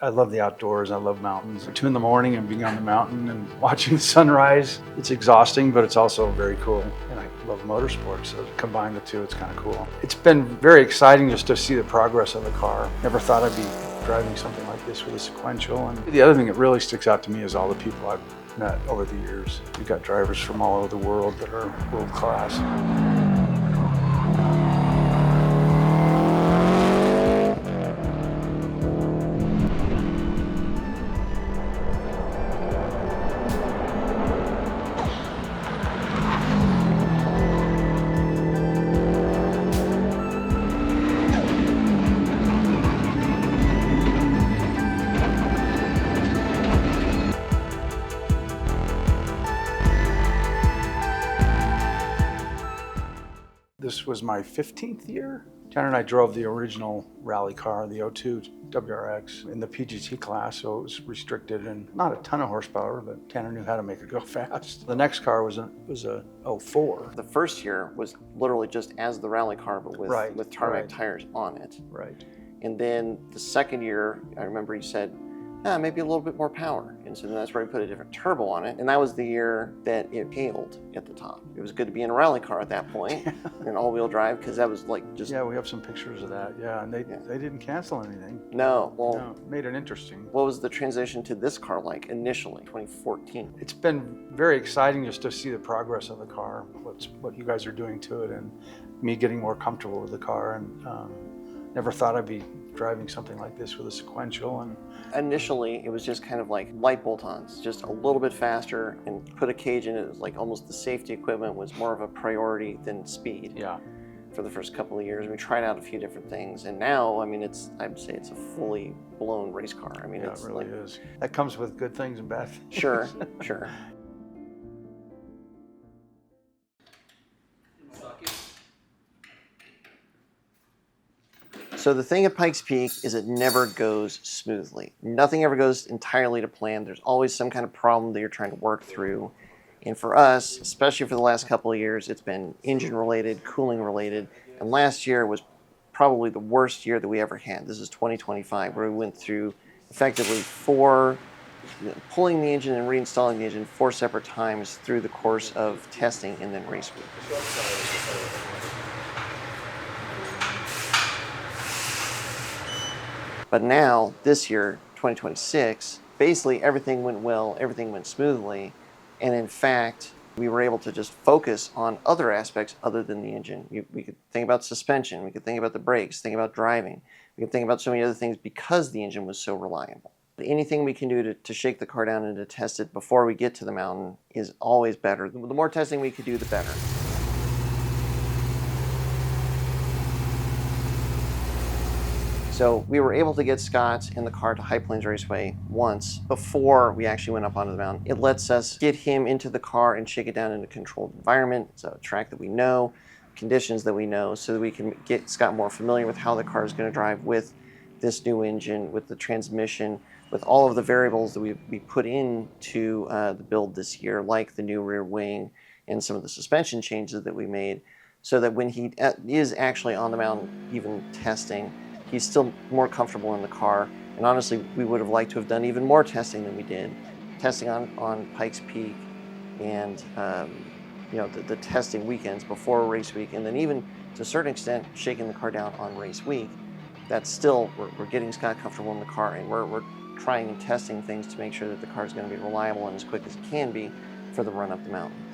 I love the outdoors. I love mountains. 2 in the morning and being on the mountain and watching the sunrise. It's exhausting, but it's also very cool. And I love motorsport, so to combine the two, it's kind of cool. It's been very exciting just to see the progress of the car. Never thought I'd be driving something like this with a sequential. And the other thing that really sticks out to me is all the people I've met over the years. We've got drivers from all over the world that are world class. This was my 15th year. Tanner and I drove the original rally car, the 02 WRX, in the PGT class, so it was restricted and not a ton of horsepower, but Tanner knew how to make it go fast. The next car was a 04. The first year was literally just as the rally car, but with tarmac tires on it. Right. And then the second year, I remember he said, maybe a little bit more power. And so then that's where we put a different turbo on it. And that was the year that it hailed at the top. It was good to be in a rally car at that point, in all-wheel drive, because that was like just... Yeah, we have some pictures of that, yeah. And they didn't cancel anything. No, well... No, made it interesting. What was the transition to this car like initially, 2014? It's been very exciting just to see the progress of the car, what you guys are doing to it, and me getting more comfortable with the car. And never thought I'd be driving something like this with a sequential. And initially it was just kind of like light bolt-ons, just a little bit faster, and put a cage in it. It was like almost the safety equipment was more of a priority than speed. Yeah. For the first couple of years, we tried out a few different things, and now, I mean, I'd say it's a fully blown race car. I mean, yeah, it's it really like, is. That comes with good things and bad things. Sure, sure. So the thing at Pikes Peak is it never goes smoothly. Nothing ever goes entirely to plan. There's always some kind of problem that you're trying to work through. And for us, especially for the last couple of years, it's been engine related, cooling related. And last year was probably the worst year that we ever had. This is 2025, where we went through effectively pulling the engine and reinstalling the engine 4 separate times through the course of testing and then race week. But now, this year, 2026, basically everything went well, everything went smoothly, and in fact, we were able to just focus on other aspects other than the engine. We could think about suspension, we could think about the brakes, think about driving, we could think about so many other things because the engine was so reliable. Anything we can do to shake the car down and to test it before we get to the mountain is always better. The more testing we could do, the better. So we were able to get Scott in the car to High Plains Raceway once before we actually went up onto the mountain. It lets us get him into the car and shake it down in a controlled environment. It's a track that we know, conditions that we know, so that we can get Scott more familiar with how the car is going to drive with this new engine, with the transmission, with all of the variables that we put into the build this year, like the new rear wing and some of the suspension changes that we made, so that when he is actually on the mountain, even testing, he's still more comfortable in the car. And honestly, we would have liked to have done even more testing than we did. Testing on Pikes Peak and the testing weekends before race week, and then even to a certain extent shaking the car down on race week. That's still, we're getting Scott comfortable in the car, and we're trying and testing things to make sure that the car is going to be reliable and as quick as it can be for the run up the mountain.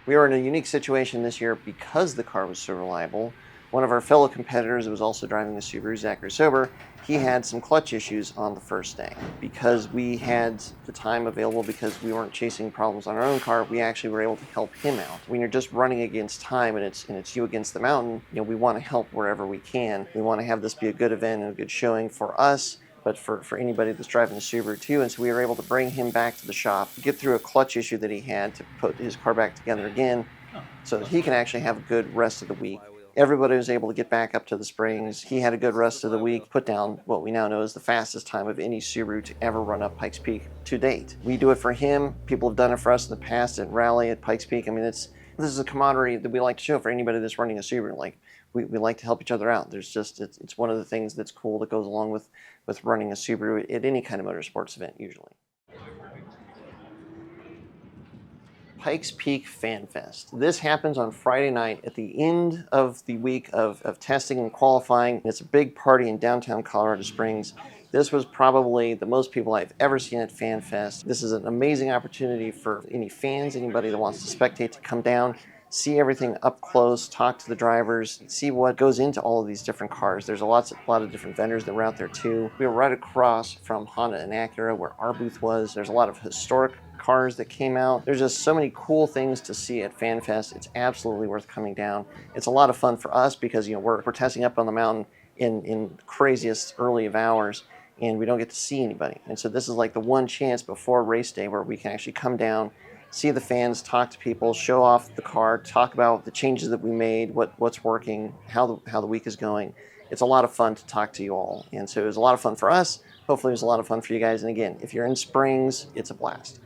We were in a unique situation this year because the car was so reliable. One of our fellow competitors who was also driving the Subaru, Zachary Sober, he had some clutch issues on the first day. Because we had the time available, because we weren't chasing problems on our own car, we actually were able to help him out. When you're just running against time and it's you against the mountain, we want to help wherever we can. We want to have this be a good event and a good showing for us, but for anybody that's driving the Subaru too. And so we were able to bring him back to the shop, get through a clutch issue that he had to put his car back together again, so that he can actually have a good rest of the week. Everybody was able to get back up to the springs. He had a good rest of the week, put down what we now know is the fastest time of any Subaru to ever run up Pikes Peak to date. We do it for him. People have done it for us in the past at Rally at Pikes Peak. I mean, this is a camaraderie that we like to show for anybody that's running a Subaru. Like, we like to help each other out. There's just, it's one of the things that's cool that goes along with running a Subaru at any kind of motorsports event usually. Pikes Peak Fan Fest. This happens on Friday night at the end of the week of testing and qualifying. It's a big party in downtown Colorado Springs. This was probably the most people I've ever seen at Fan Fest. This is an amazing opportunity for any fans, anybody that wants to spectate, to come down, see everything up close, talk to the drivers, see what goes into all of these different cars. There's a lot of different vendors that were out there too. We were right across from Honda and Acura where our booth was. There's a lot of historic cars that came out. There's just so many cool things to see at Fan Fest. It's absolutely worth coming down. It's a lot of fun for us because, you know, we're testing up on the mountain in craziest early of hours, and we don't get to see anybody. And so this is like the one chance before race day where we can actually come down, see the fans, talk to people, show off the car, talk about the changes that we made, what's working, how the week is going. It's a lot of fun to talk to you all. And so it was a lot of fun for us. Hopefully it was a lot of fun for you guys. And again, if you're in Springs, it's a blast.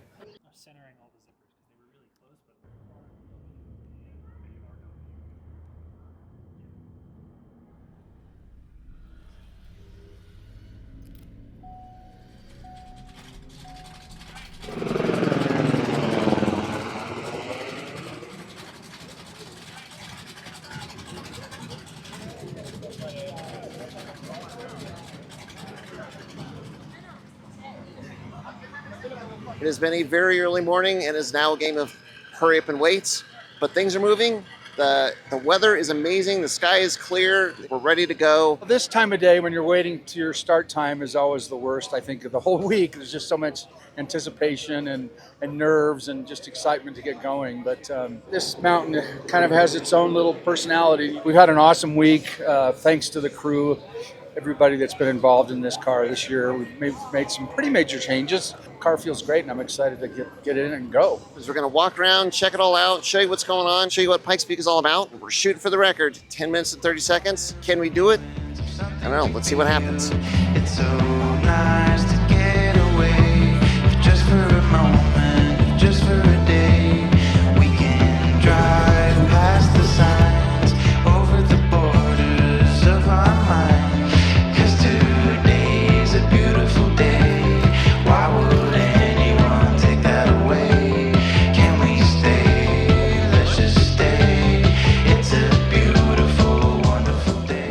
It has been a very early morning and is now a game of hurry up and wait, but things are moving. The weather is amazing. The sky is clear. We're ready to go. This time of day when you're waiting to your start time is always the worst, I think, of the whole week. There's just so much anticipation and nerves and just excitement to get going. But this mountain kind of has its own little personality. We've had an awesome week, thanks to the crew, everybody that's been involved in this car this year. We've made some pretty major changes. The car feels great, and I'm excited to get in and go. We're going to walk around, check it all out, show you what's going on, show you what Pikes Peak is all about. We're shooting for the record, 10 minutes and 30 seconds. Can we do it? I don't know. Let's see what happens. It's so nice to get away, if just for a moment, if just for a day. We can drive past the signs, over the borders of our mind. 'Cause today's a beautiful day. Why would anyone take that away? Can we stay? Let's just stay. It's a beautiful, wonderful day.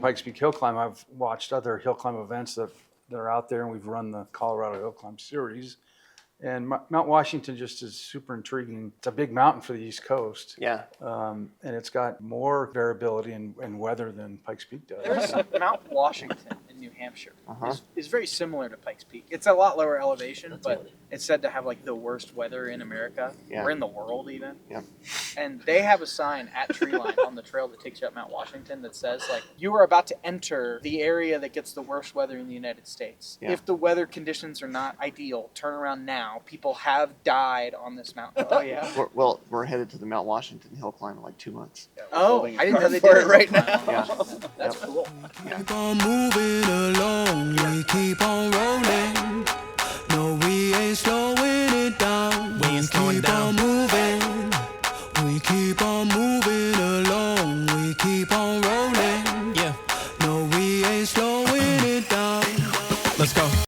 Pikes Peak Hill Climb, I've watched other hill climb events that are out there, and we've run the Colorado Hill Climb Series. And Mount Washington just is super intriguing. It's a big mountain for the East Coast. Yeah. And it's got more variability in weather than Pikes Peak does. There's Mount Washington in New Hampshire. Is very similar to Pikes Peak. It's a lot lower elevation, but it's said to have like the worst weather in America or in the world even. Yeah. And they have a sign at Treeline on the trail that takes you up Mount Washington that says like, you are about to enter the area that gets the worst weather in the United States. Yeah. If the weather conditions are not ideal, turn around now. People have died on this mountain. Oh yeah. We're headed to the Mount Washington Hill Climb in like 2 months. Oh, I didn't know they did it right now. Yeah. That's cool. Keep on moving along, we keep on rolling.